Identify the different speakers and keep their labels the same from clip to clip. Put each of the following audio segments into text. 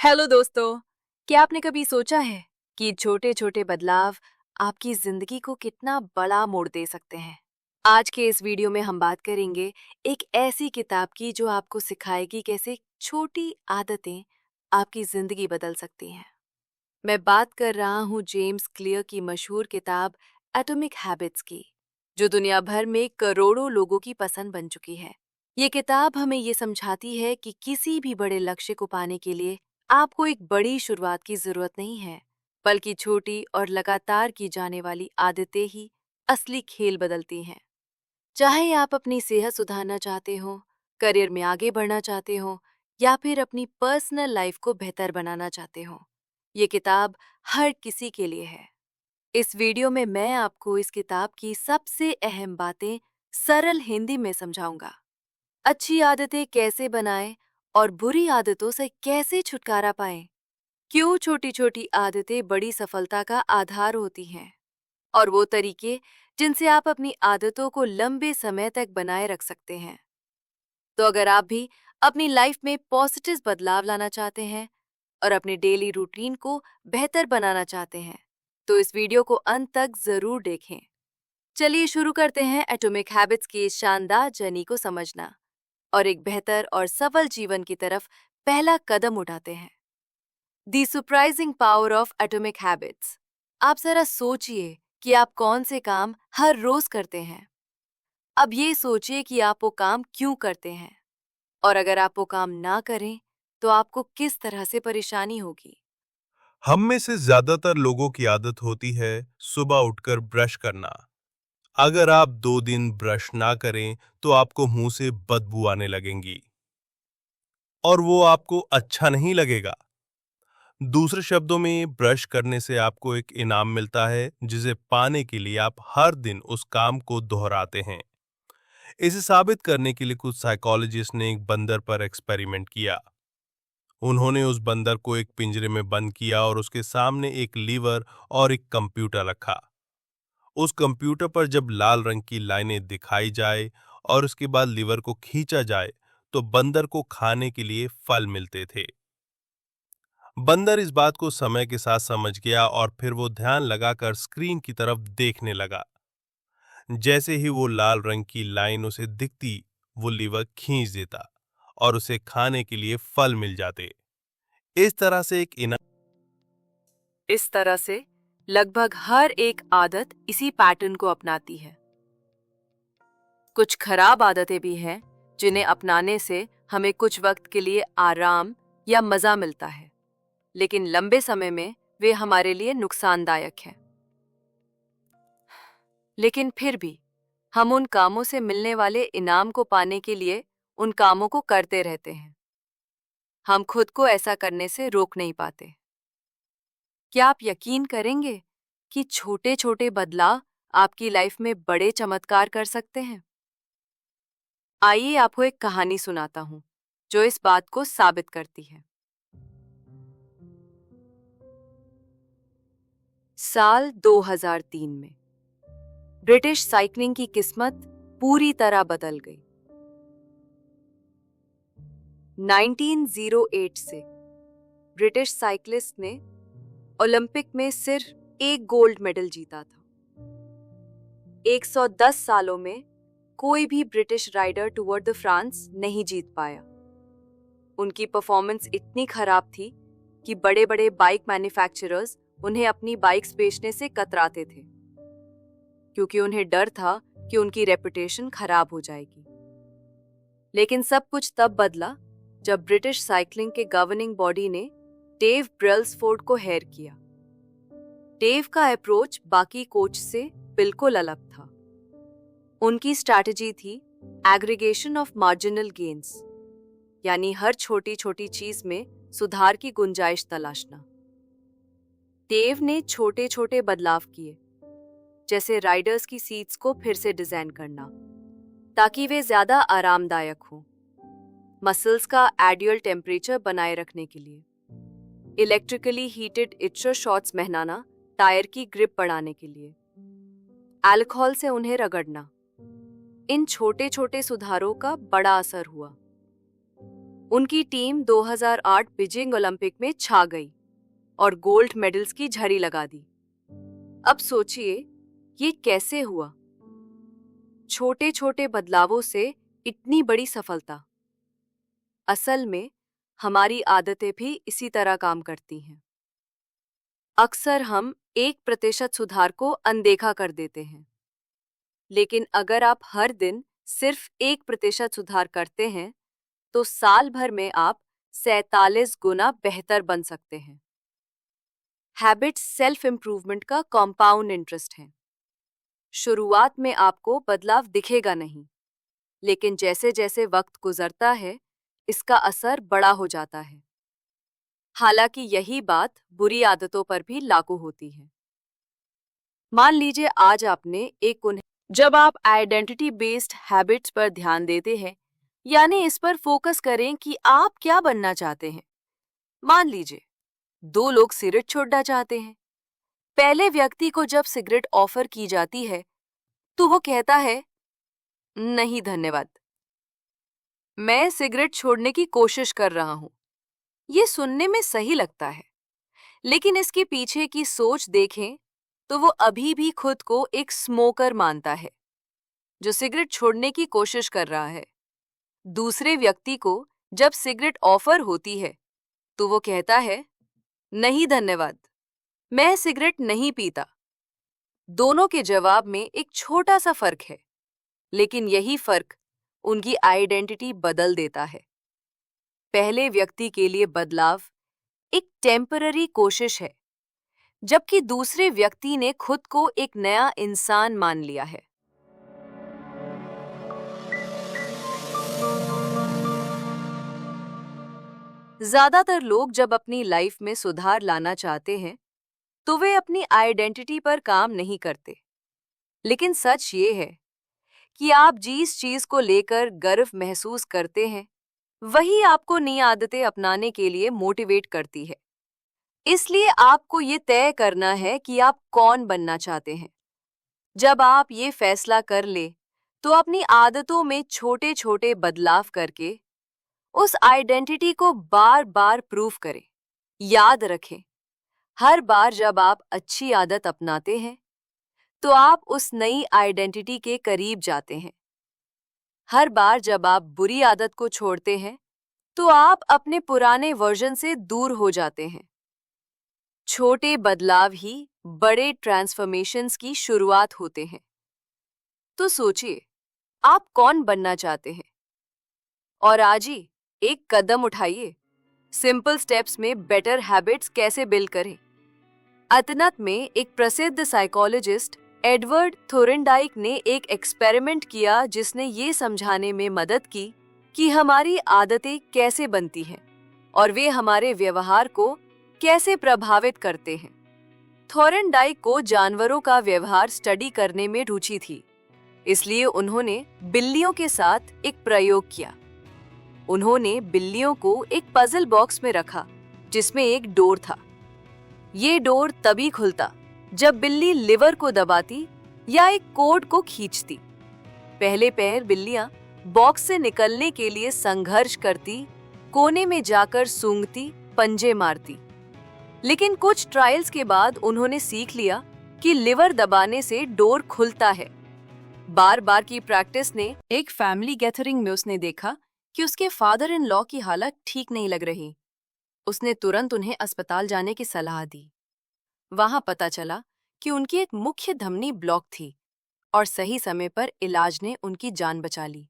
Speaker 1: Hello दोस्तों। क्या आपने कभी सोचा है कि छोटे छोटे बदलाव आपकी जिंदगी को कितना बड़ा मोड़ दे सकते हैं। आज के इस वीडियो में हम बात करेंगे एक ऐसी किताब की जो आपको सिखाएगी कैसे छोटी आदतें आपकी जिंदगी बदल सकती हैं। मैं बात कर रहा हूँ जेम्स क्लियर की मशहूर किताब एटॉमिक हैबिट्स की, जो दुनिया भर में करोड़ों लोगों की पसंद बन चुकी है। ये किताब हमें ये समझाती है कि किसी भी बड़े लक्ष्य को पाने के लिए आपको एक बड़ी शुरुआत की जरूरत नहीं है, बल्कि छोटी और लगातार की जाने वाली आदतें ही असली खेल बदलती हैं। चाहे आप अपनी सेहत सुधारना चाहते हो, करियर में आगे बढ़ना चाहते हो, या फिर अपनी पर्सनल लाइफ को बेहतर बनाना चाहते हो, ये किताब हर किसी के लिए है। इस वीडियो में मैं आपको इस किताब की सबसे अहम बातें सरल हिंदी में समझाऊंगा। अच्छी आदतें कैसे बनाएं और बुरी आदतों से कैसे छुटकारा पाएं। क्यों छोटी छोटी आदतें बड़ी सफलता का आधार होती हैं, और वो तरीके जिनसे आप अपनी आदतों को लंबे समय तक बनाए रख सकते हैं। तो अगर आप भी अपनी लाइफ में पॉजिटिव बदलाव लाना चाहते हैं और अपने डेली रूटीन को बेहतर बनाना चाहते हैं, तो इस वीडियो को अंत तक जरूर देखें। चलिए शुरू करते हैं एटॉमिक हैबिट्स की इस शानदार जर्नी को समझना और एक बेहतर और सफल जीवन की तरफ पहला कदम उठाते हैं। The surprising power of atomic habits. आप जरा सोचिए कि आप कौन से काम हर रोज करते हैं। अब ये सोचिए कि आप वो काम क्यों करते हैं, और अगर आप वो काम ना करें तो आपको किस तरह से परेशानी होगी।
Speaker 2: हम में से ज्यादातर लोगों की आदत होती है सुबह उठकर ब्रश करना। अगर आप 2 दिन ब्रश ना करें तो आपको मुंह से बदबू आने लगेंगी और वो आपको अच्छा नहीं लगेगा। दूसरे शब्दों में, ब्रश करने से आपको एक इनाम मिलता है जिसे पाने के लिए आप हर दिन उस काम को दोहराते हैं। इसे साबित करने के लिए कुछ साइकोलॉजिस्ट ने एक बंदर पर एक्सपेरिमेंट किया। उन्होंने उस बंदर को एक पिंजरे में बंद किया और उसके सामने एक लीवर और एक कंप्यूटर रखा। उस कंप्यूटर पर जब लाल रंग की लाइनें दिखाई जाए और उसके बाद लीवर को खींचा जाए तो बंदर को खाने के लिए फल मिलते थे। बंदर इस बात को समय के साथ समझ गया और फिर वो ध्यान लगाकर स्क्रीन की तरफ देखने लगा। जैसे ही वो लाल रंग की लाइन उसे दिखती, वो लीवर खींच देता और उसे खाने के लिए फल मिल जाते। इस तरह से एक
Speaker 1: इस तरह से लगभग हर एक आदत इसी पैटर्न को अपनाती है। कुछ खराब आदतें भी हैं जिन्हें अपनाने से हमें कुछ वक्त के लिए आराम या मजा मिलता है, लेकिन लंबे समय में वे हमारे लिए नुकसानदायक हैं। लेकिन फिर भी हम उन कामों से मिलने वाले इनाम को पाने के लिए उन कामों को करते रहते हैं। हम खुद को ऐसा करने से रोक नहीं पाते। क्या आप यकीन करेंगे कि छोटे छोटे बदलाव आपकी लाइफ में बड़े चमत्कार कर सकते हैं। आइए आपको एक कहानी सुनाता हूं जो इस बात को साबित करती है। साल 2003 में ब्रिटिश साइकिलिंग की किस्मत पूरी तरह बदल गई। 1908 से ब्रिटिश साइक्लिस्ट ने ओलंपिक में सिर्फ एक गोल्ड मेडल जीता था। 110 सालों में कोई भी British rider Tour de France नहीं जीत पाया। उनकी परफॉर्मेंस इतनी खराब थी कि बड़े बड़े बाइक मैन्युफैक्चरर्स उन्हें अपनी बाइक्स बेचने से कतराते थे, क्योंकि उन्हें डर था कि उनकी रेपुटेशन खराब हो जाएगी। लेकिन सब कुछ तब बदला जब ब्रिटिश साइकिलिंग के गवर्निंग बॉडी ने डेव ब्रेल्सफोर्ड को हायर किया। डेव का अप्रोच बाकी कोच से बिल्कुल अलग था। उनकी स्ट्रैटेजी थी एग्रीगेशन ऑफ मार्जिनल गेन्स, यानी हर छोटी छोटी चीज में सुधार की गुंजाइश तलाशना। डेव ने छोटे छोटे बदलाव किए, जैसे राइडर्स की सीट्स को फिर से डिजाइन करना ताकि वे ज्यादा आरामदायक हों, मसल्स का आइडियल टेम्परेचर बनाए रखने के लिए, इलेक्ट्रिकली हीटेड इचर शॉट्स पहनाना टायर की ग्रिप बढ़ाने के लिए, अल्कोहल से उन्हें रगड़ना। इन छोटे छोटे सुधारों का बड़ा असर हुआ। उनकी टीम 2008 बीजिंग ओलंपिक में छा गई और गोल्ड मेडल्स की झड़ी लगा दी। अब सोचिए, ये कैसे हुआ? छोटे छोटे बदलावों से इतनी बड़ी सफलता। असल में हमारी आदतें भी इसी तरह काम करती हैं। अक्सर हम 1% सुधार को अनदेखा कर देते हैं, लेकिन अगर आप हर दिन सिर्फ 1% सुधार करते हैं तो साल भर में आप 47 गुना बेहतर बन सकते हैं। हैबिट्स सेल्फ इंप्रूवमेंट का कॉम्पाउंड इंटरेस्ट है। शुरुआत में आपको बदलाव दिखेगा नहीं, लेकिन जैसे जैसे वक्त गुजरता है इसका असर बड़ा हो जाता है। हालांकि यही बात बुरी आदतों पर भी लागू होती है। मान लीजिए आज आपने जब आप आइडेंटिटी बेस्ड हैबिट्स पर ध्यान देते हैं, यानी इस पर फोकस करें कि आप क्या बनना चाहते हैं। मान लीजिए 2 लोग सिगरेट छोड़ना चाहते हैं। पहले व्यक्ति को जब सिगरेट ऑफर की जाती है तो वो कहता है, नहीं धन्यवाद, मैं सिगरेट छोड़ने की कोशिश कर रहा हूं। ये सुनने में सही लगता है, लेकिन इसके पीछे की सोच देखें तो वो अभी भी खुद को एक स्मोकर मानता है जो सिगरेट छोड़ने की कोशिश कर रहा है। दूसरे व्यक्ति को जब सिगरेट ऑफर होती है तो वो कहता है, नहीं धन्यवाद, मैं सिगरेट नहीं पीता। दोनों के जवाब में एक छोटा सा फर्क है, लेकिन यही फर्क उनकी आइडेंटिटी बदल देता है। पहले व्यक्ति के लिए बदलाव एक टेम्पररी कोशिश है, जबकि दूसरे व्यक्ति ने खुद को एक नया इंसान मान लिया है। ज्यादातर लोग जब अपनी लाइफ में सुधार लाना चाहते हैं तो वे अपनी आइडेंटिटी पर काम नहीं करते। लेकिन सच ये है कि आप जिस चीज को लेकर गर्व महसूस करते हैं वही आपको नई आदतें अपनाने के लिए मोटिवेट करती है। इसलिए आपको ये तय करना है कि आप कौन बनना चाहते हैं। जब आप ये फैसला कर ले तो अपनी आदतों में छोटे छोटे बदलाव करके उस आइडेंटिटी को बार बार प्रूव करें। याद रखें, हर बार जब आप अच्छी आदत अपनाते हैं तो आप उस नई आइडेंटिटी के करीब जाते हैं। हर बार जब आप बुरी आदत को छोड़ते हैं तो आप अपने पुराने वर्जन से दूर हो जाते हैं। छोटे बदलाव ही बड़े ट्रांसफॉर्मेशंस की शुरुआत होते हैं। तो सोचिए, आप कौन बनना चाहते हैं और आज ही एक कदम उठाइए। सिंपल स्टेप्स में बेटर हैबिट्स कैसे बिल्ड करें। अतनत में एक प्रसिद्ध साइकोलॉजिस्ट एडवर्ड थोरेनडाइक ने एक एक्सपेरिमेंट किया जिसने ये समझाने में मदद की कि हमारी आदतें कैसे बनती हैं और वे हमारे व्यवहार को कैसे प्रभावित करते हैं। थोरेनडाइक को जानवरों का व्यवहार स्टडी करने में रुचि थी, इसलिए उन्होंने बिल्लियों के साथ एक प्रयोग किया। उन्होंने बिल्लियों को एक पजल बॉक्स में रखा जिसमें एक डोर था। ये डोर तभी खुलता जब बिल्ली लिवर को दबाती या एक कोड को खींचती। पहले पैर बिल्लियां बॉक्स से निकलने के लिए संघर्ष करती, कोने में जाकर सूंघती, पंजे मारती। लेकिन कुछ ट्रायल्स के बाद उन्होंने सीख लिया कि लिवर दबाने से डोर खुलता है। बार बार की प्रैक्टिस ने एक फैमिली गैदरिंग में उसने देखा कि उसके फादर इन लॉ की हालत ठीक नहीं लग रही। उसने तुरंत उन्हें अस्पताल जाने की सलाह दी। वहां पता चला कि उनकी एक मुख्य धमनी ब्लॉक थी और सही समय पर इलाज ने उनकी जान बचा ली।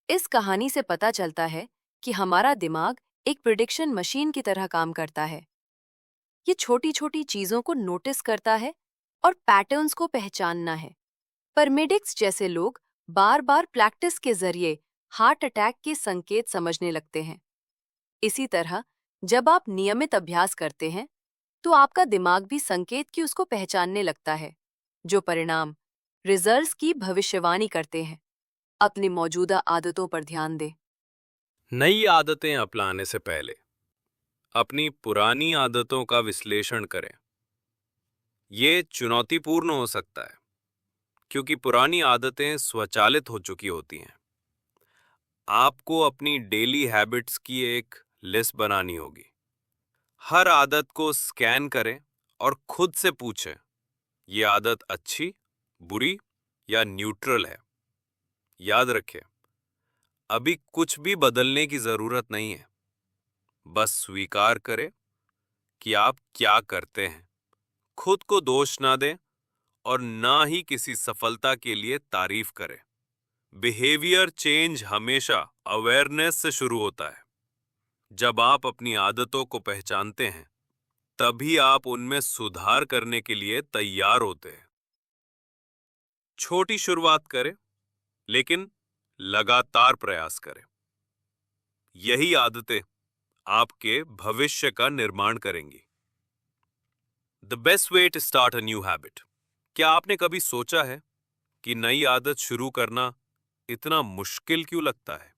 Speaker 1: इस कहानी से पता चलता है कि हमारा दिमाग एक प्रिडिक्शन मशीन की तरह काम करता है। ये छोटी छोटी चीजों को नोटिस करता है और पैटर्न्स को पहचानना है। पर मेडिक्स जैसे लोग बार बार प्रैक्टिस के जरिए हार्ट अटैक के संकेत समझने लगते हैं। इसी तरह जब आप नियमित अभ्यास करते हैं तो आपका दिमाग भी संकेत की उसको पहचानने लगता है, जो परिणाम रिजल्ट्स की भविष्यवाणी करते हैं। अपनी मौजूदा आदतों पर ध्यान दें।
Speaker 3: नई आदतें अपनाने से पहले अपनी पुरानी आदतों का विश्लेषण करें। ये चुनौतीपूर्ण हो सकता है क्योंकि पुरानी आदतें स्वचालित हो चुकी होती हैं। आपको अपनी डेली हैबिट्स की एक लिस्ट बनानी होगी। हर आदत को स्कैन करें और खुद से पूछें, ये आदत अच्छी, बुरी या न्यूट्रल है। याद रखें, अभी कुछ भी बदलने की जरूरत नहीं है। बस स्वीकार करें कि आप क्या करते हैं। खुद को दोष ना दें और ना ही किसी सफलता के लिए तारीफ करें। बिहेवियर चेंज हमेशा अवेयरनेस से शुरू होता है। जब आप अपनी आदतों को पहचानते हैं, तभी आप उनमें सुधार करने के लिए तैयार होते हैं। छोटी शुरुआत करें, लेकिन लगातार प्रयास करें। यही आदतें आपके भविष्य का निर्माण करेंगी। The best way to start a new habit. क्या आपने कभी सोचा है कि नई आदत शुरू करना इतना मुश्किल क्यों लगता है?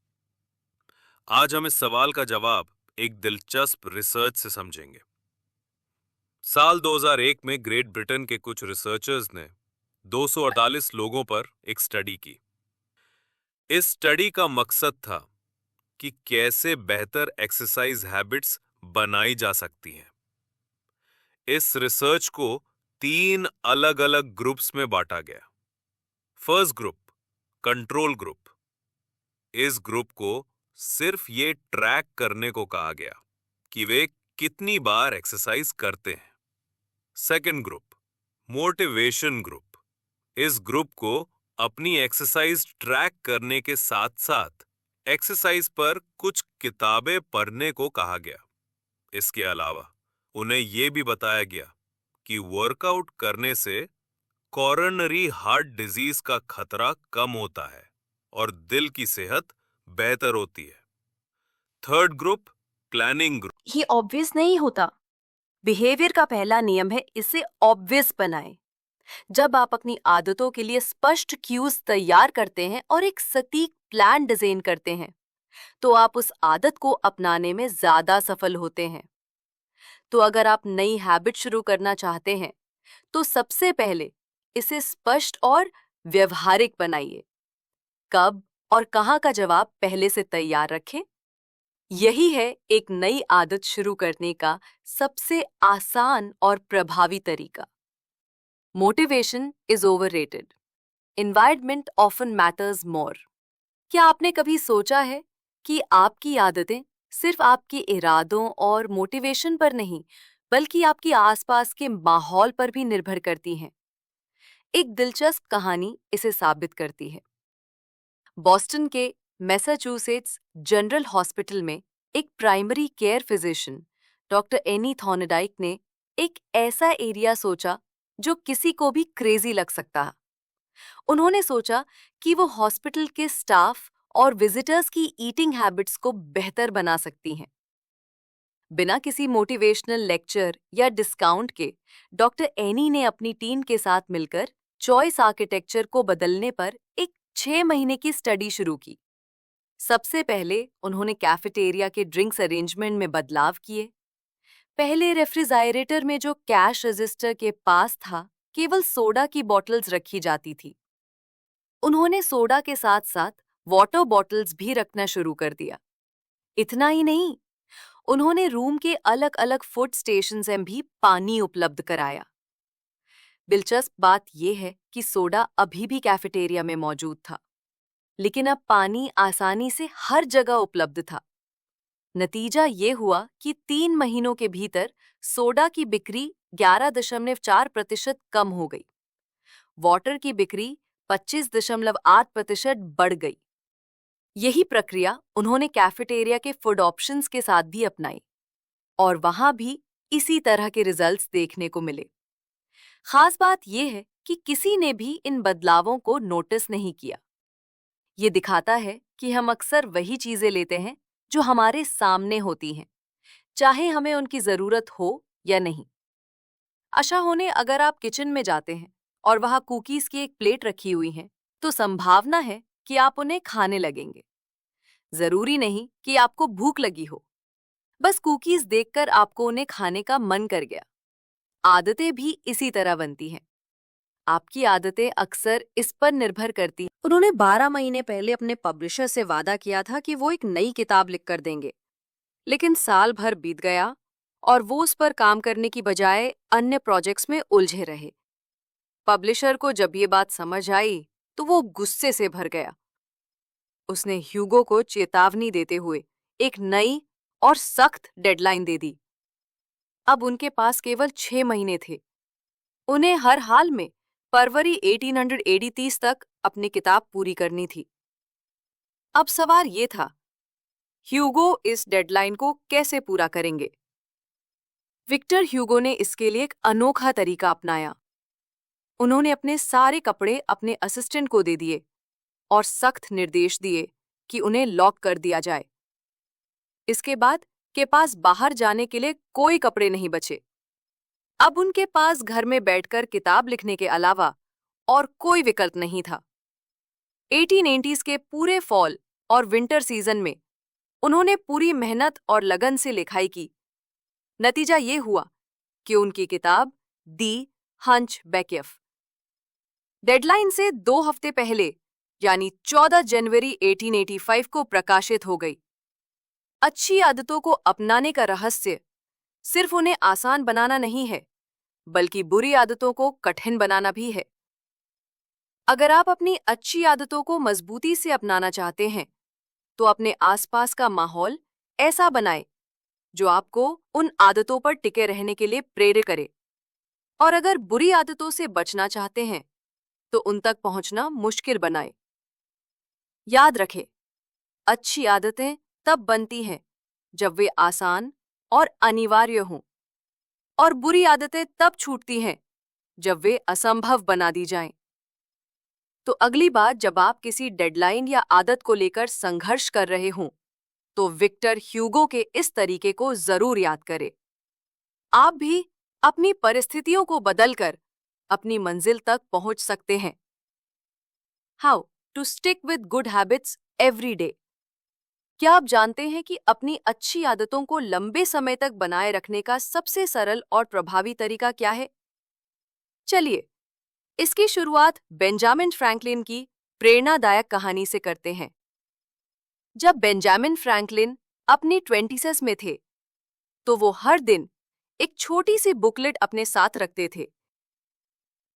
Speaker 3: आज हम इस सवाल का जवाब एक दिलचस्प रिसर्च से समझेंगे। साल 2001 में ग्रेट ब्रिटेन के कुछ रिसर्चर्स ने 248 लोगों पर एक स्टडी की। इस स्टडी का मकसद था कि कैसे बेहतर एक्सरसाइज हैबिट्स बनाई जा सकती हैं। इस रिसर्च को 3 अलग-अलग ग्रुप्स में बांटा गया। First group, control group. इस ग्रुप को सिर्फ ये ट्रैक करने को कहा गया कि वे कितनी बार एक्सरसाइज करते हैं। Second group, motivation group. इस ग्रुप को अपनी एक्सरसाइज ट्रैक करने के साथ-साथ एक्सरसाइज पर कुछ किताबें पढ़ने को कहा गया। इसके अलावा उन्हें यह भी बताया गया कि वर्कआउट करने से कोरोनरी हार्ट डिजीज का खतरा कम होता है और दिल की सेहत बेहतर होती है। Third group, planning group.
Speaker 1: ये ऑब्वियस नहीं होता। बिहेवियर का पहला नियम है इसे ऑब्वियस बनाएं। जब आप अपनी आदतों के लिए स्पष्ट क्यूज तैयार करते हैं और एक सटीक प्लान डिजाइन करते हैं, तो आप उस आदत को अपनाने में ज्यादा सफल होते हैं। तो अगर आप नई हैबिट शुरू करना चाहते हैं, तो सबसे पहले इसे स्पष्ट और व्यवहारिक बनाइए। कब और कहां का जवाब पहले से तैयार रखें। यही है एक नई आदत शुरू करने का सबसे आसान और प्रभावी तरीका। Motivation is overrated. Environment often matters more. क्या आपने कभी सोचा है कि आपकी आदतें सिर्फ आपके इरादों और मोटिवेशन पर नहीं, बल्कि आपके आसपास के माहौल पर भी निर्भर करती हैं? एक दिलचस्प कहानी इसे साबित करती है। बॉस्टन के मैसाचुसेट्स जनरल हॉस्पिटल में एक primary care physician doctor any Thorndike ने एक ऐसा एरिया सोचा जो किसी को भी क्रेजी लग सकता है। उन्होंने सोचा कि वो हॉस्पिटल के स्टाफ और विजिटर्स की ईटिंग हैबिट्स को बेहतर बना सकती हैं। बिना किसी मोटिवेशनल लेक्चर या डिस्काउंट के डॉक्टर एनी ने अपनी टीम के साथ मिलकर चॉइस आर्किटेक्चर को बदलने पर एक 6 महीने की स्टडी शुरू की। सबसे पहले उन्होंने कैफेटेरिया के ड्रिंक्स अरेंजमेंट में बदलाव किए। पहले रेफ्रिजरेटर में जो कैश रजिस्टर के पास था, केवल सोडा की बॉटल्स रखी जाती थी। उन्होंने सोडा के साथ साथ वाटर बॉटल्स भी रखना शुरू कर दिया। इतना ही नहीं, उन्होंने रूम के अलग अलग फूड स्टेशंस में भी पानी उपलब्ध कराया। दिलचस्प बात यह है कि सोडा अभी भी कैफेटेरिया में मौजूद था, लेकिन अब पानी आसानी से हर जगह उपलब्ध था। नतीजा ये हुआ कि 3 महीनों के भीतर सोडा की बिक्री 11.4% कम हो गई। वाटर की बिक्री 25.8% बढ़ गई। यही प्रक्रिया उन्होंने कैफेटेरिया के फूड ऑप्शंस के साथ भी अपनाई और वहां भी इसी तरह के रिजल्ट्स देखने को मिले। खास बात यह है कि किसी ने भी इन बदलावों को नोटिस नहीं किया। ये दिखाता है कि हम अक्सर वही चीजें लेते हैं जो हमारे सामने होती हैं, चाहे हमें उनकी जरूरत हो या नहीं। आशा होने अगर आप किचन में जाते हैं और वहां कुकीज की एक प्लेट रखी हुई है, तो संभावना है कि आप उन्हें खाने लगेंगे। जरूरी नहीं कि आपको भूख लगी हो, बस कुकीज देखकर आपको उन्हें खाने का मन कर गया। आदतें भी इसी तरह बनती हैं। आपकी आदतें अक्सर इस पर निर्भर करती हैं। उन्होंने 12 महीने पहले अपने पब्लिशर से वादा किया था कि वो एक नई किताब लिख कर देंगे, लेकिन साल भर बीत गया और वो उस पर काम करने की बजाय अन्य प्रोजेक्ट्स में उलझे रहे। पब्लिशर को जब ये बात समझ आई तो वो गुस्से से भर गया। उसने ह्यूगो को चेतावनी देते हुए एक नई और सख्त डेडलाइन दे दी। अब उनके पास केवल 6 महीने थे। उन्हें हर हाल में फरवरी 1880 तक अपनी किताब पूरी करनी थी। अब सवाल ये था, ह्यूगो इस डेडलाइन को कैसे पूरा करेंगे? विक्टर ह्यूगो ने इसके लिए एक अनोखा तरीका अपनाया। उन्होंने अपने सारे कपड़े अपने असिस्टेंट को दे दिए और सख्त निर्देश दिए कि उन्हें लॉक कर दिया जाए। इसके बाद के पास बाहर जाने के लिए कोई कपड़े नहीं बचे। अब उनके पास घर में बैठकर किताब लिखने के अलावा और कोई विकल्प नहीं था। 1880s के पूरे फॉल और विंटर सीजन में उन्होंने पूरी मेहनत और लगन से लिखाई की। नतीजा ये हुआ कि उनकी किताब दी हंचबैक डेडलाइन से 2 हफ्ते पहले यानी 14 जनवरी 1885 को प्रकाशित हो गई। अच्छी आदतों को अपनाने का रहस्य सिर्फ उन्हें आसान बनाना नहीं है, बल्कि बुरी आदतों को कठिन बनाना भी है। अगर आप अपनी अच्छी आदतों को मजबूती से अपनाना चाहते हैं, तो अपने आसपास का माहौल ऐसा बनाएं जो आपको उन आदतों पर टिके रहने के लिए प्रेरित करे। और अगर बुरी आदतों से बचना चाहते हैं, तो उन तक पहुंचना मुश्किल बनाएं। याद रखें, अच्छी आदतें तब बनती हैं जब वे आसान और अनिवार्य हों, और बुरी आदतें तब छूटती हैं जब वे असंभव बना दी जाएं। तो अगली बार जब आप किसी डेडलाइन या आदत को लेकर संघर्ष कर रहे हों, तो विक्टर ह्यूगो के इस तरीके को जरूर याद करें। आप भी अपनी परिस्थितियों को बदलकर अपनी मंजिल तक पहुंच सकते हैं। How to stick with good habits every day. क्या आप जानते हैं कि अपनी अच्छी आदतों को लंबे समय तक बनाए रखने का सबसे सरल और प्रभावी तरीका क्या है? चलिए, इसकी शुरुआत बेंजामिन फ्रैंकलिन की प्रेरणादायक कहानी से करते हैं। जब बेंजामिन फ्रैंकलिन अपनी 20s में थे, तो वो हर दिन एक छोटी सी बुकलेट अपने साथ रखते थे।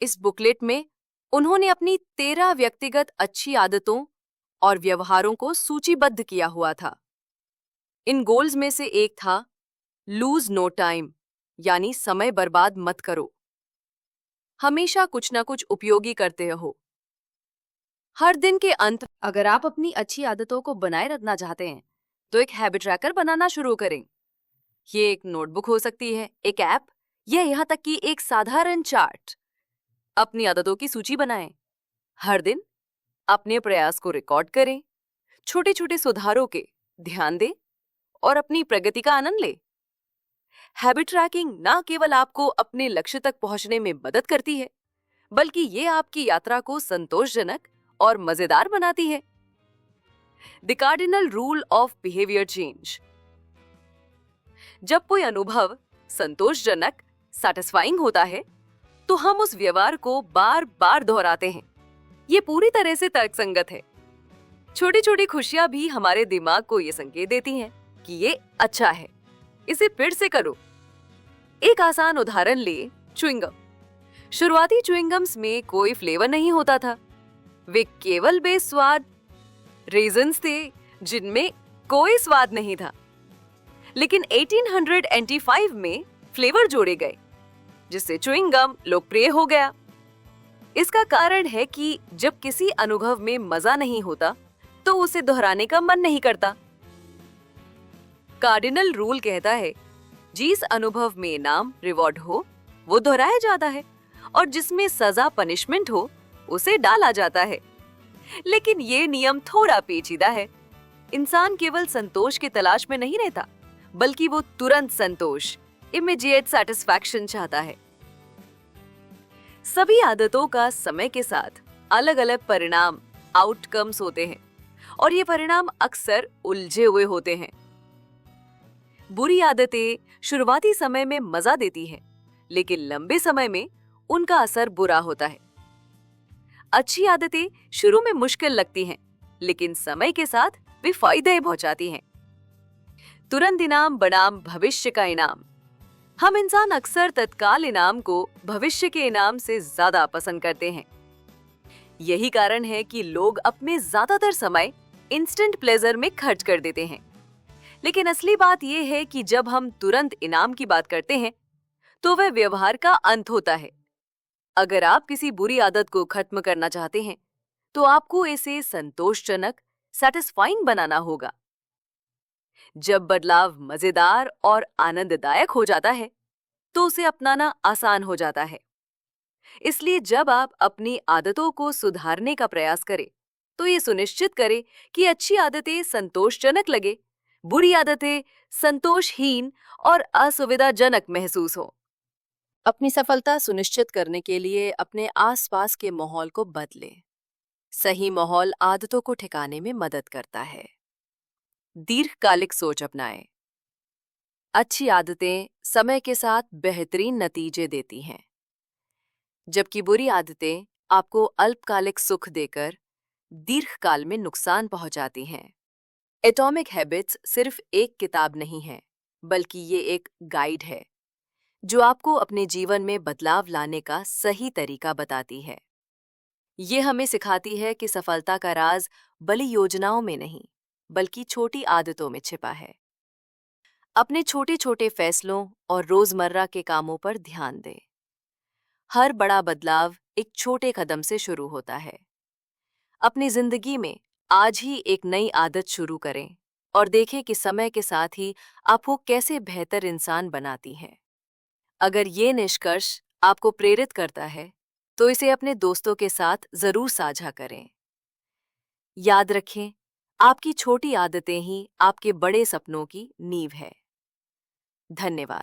Speaker 1: इस बुकलेट में उन्होंने अपनी 13 व्यक्तिगत अच्छी आदतों और व्यवहारों को सूचीबद्ध किया हुआ था। इन गोल्स में से एक था लूज नो टाइम, यानी समय बर्बाद मत करो। हमेशा कुछ ना कुछ उपयोगी करते रहो। हर दिन के अंत, अगर आप अपनी अच्छी आदतों को बनाए रखना चाहते हैं, तो एक हैबिट ट्रैकर बनाना शुरू करें। ये एक नोटबुक हो सकती है, एक ऐप, या यहाँ तक कि एक साधारण चार्ट। अपनी आदतों की सूची बनाएं। हर दिन अपने प्रयास को रिकॉर्ड करें, छोटे छोटे सुधारों के ध्यान दें और अपनी प्रगति का आनंद लें। हैबिट ट्रैकिंग न केवल आपको अपने लक्ष्य तक पहुंचने में मदद करती है, बल्कि ये आपकी यात्रा को संतोषजनक और मजेदार बनाती है। The cardinal rule of behaviour change. जब कोई अनुभव संतोषजनक, सैटिस्फाइंग होता है, तो हम उस व्यवहार को बार बार दोहराते हैं। ये पूरी तरह से तर्कसंगत है। छोटी छोटी खुशियां भी हमारे दिमाग को ये संकेत देती हैं कि ये अच्छा है, इसे फिर से करो। एक आसान उदाहरण ले, च्युइंगम। शुरुआती च्युइंगम्स में कोई फ्लेवर नहीं होता था। वे केवल बेस्वाद रेजन्स थे जिनमें कोई स्वाद नहीं था। लेकिन 1885 में फ्लेवर जोड़े गए, जिससे च्युइंगम लोकप्रिय हो गया। इसका कारण है कि जब किसी अनुभव में मजा नहीं होता, तो उसे दोहराने का मन नहीं करता। कार्डिनल रूल कहता है, जिस अनुभव में इनाम रिवॉर्ड हो, वो दोहराया जाता है, और जिसमें सजा पनिशमेंट हो, उसे डाला जाता है। लेकिन ये नियम थोड़ा पेचीदा है। इंसान केवल संतोष की तलाश में नहीं रहता, बल्कि वो तुरंत संतोष, इमीडिएट सैटिस्फैक्शन चाहता है। सभी आदतों का समय के साथ अलग अलग परिणाम, आउटकम्स होते हैं, और ये परिणाम अक्सर उलझे हुए होते हैं। बुरी आदतें शुरुआती समय में मजा देती हैं, लेकिन लंबे समय में उनका असर बुरा होता है। अच्छी आदतें शुरू में मुश्किल लगती हैं, लेकिन समय के साथ वे फायदे पहुंचाती हैं। तुरंत इनाम बनाम भविष्य का इनाम। हम इंसान अक्सर तत्काल इनाम को भविष्य के इनाम से ज्यादा पसंद करते हैं। यही कारण है कि लोग अपने ज्यादातर समय इंस्टेंट प्लेजर में खर्च कर देते हैं। लेकिन असली बात यह है कि जब हम तुरंत इनाम की बात करते हैं, तो वह व्यवहार का अंत होता है। अगर आप किसी बुरी आदत को खत्म करना चाहते हैं, तो आपको इसे संतोषजनक, सैटिस्फाइंग बनाना होगा। जब बदलाव मजेदार और आनंददायक हो जाता है, तो उसे अपनाना आसान हो जाता है। इसलिए जब आप अपनी आदतों को सुधारने का प्रयास करें, तो ये सुनिश्चित करें कि अच्छी आदतें संतोषजनक लगे, बुरी आदतें संतोषहीन और असुविधाजनक महसूस हो। अपनी सफलता सुनिश्चित करने के लिए अपने आसपास के माहौल को बदलें। सही माहौल आदतों को ठिकाने में मदद करता है। दीर्घकालिक सोच अपनाएं। अच्छी आदतें समय के साथ बेहतरीन नतीजे देती हैं, जबकि बुरी आदतें आपको अल्पकालिक सुख देकर दीर्घकाल में नुकसान पहुंचाती हैं। एटॉमिक हैबिट्स सिर्फ एक किताब नहीं है, बल्कि ये एक गाइड है जो आपको अपने जीवन में बदलाव लाने का सही तरीका बताती है। ये हमें सिखाती है कि सफलता का राज बड़ी योजनाओं में नहीं, बल्कि छोटी आदतों में छिपा है। अपने छोटे छोटे फैसलों और रोजमर्रा के कामों पर ध्यान दें। हर बड़ा बदलाव एक छोटे कदम से शुरू होता है। अपनी जिंदगी में आज ही एक नई आदत शुरू करें और देखें कि समय के साथ ही आपको कैसे बेहतर इंसान बनाती है। अगर ये निष्कर्ष आपको प्रेरित करता है, तो इसे अपने दोस्तों के साथ जरूर साझा करें। याद रखें, आपकी छोटी आदतें ही आपके बड़े सपनों की नींव है। धन्यवाद।